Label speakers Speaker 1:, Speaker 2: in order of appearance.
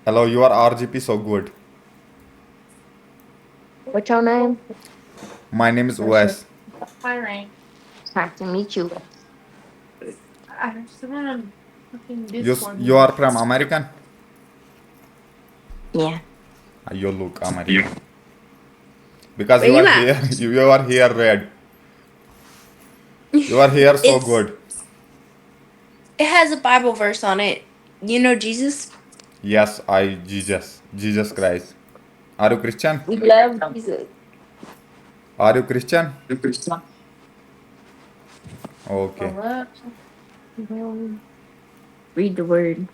Speaker 1: Hello, your RGP so good.
Speaker 2: What's your name?
Speaker 1: My name is
Speaker 2: What's your
Speaker 1: Wes.
Speaker 3: Hi, Rain.
Speaker 2: Nice to meet you.
Speaker 3: I have someone on fucking
Speaker 1: You
Speaker 3: Discord
Speaker 1: you
Speaker 3: now.
Speaker 1: are from American?
Speaker 2: Yeah.
Speaker 1: You look American. Because
Speaker 2: Where
Speaker 1: you
Speaker 2: you
Speaker 1: are
Speaker 2: at?
Speaker 1: here, you are here red. You are here so
Speaker 2: It's
Speaker 1: good.
Speaker 2: it has a Bible verse on it. You know Jesus?
Speaker 1: Yes, I Jesus Christ. Are you Christian?
Speaker 2: We love Jesus.
Speaker 1: Are you Christian? Okay.
Speaker 3: Hold up.
Speaker 2: Well, read the word.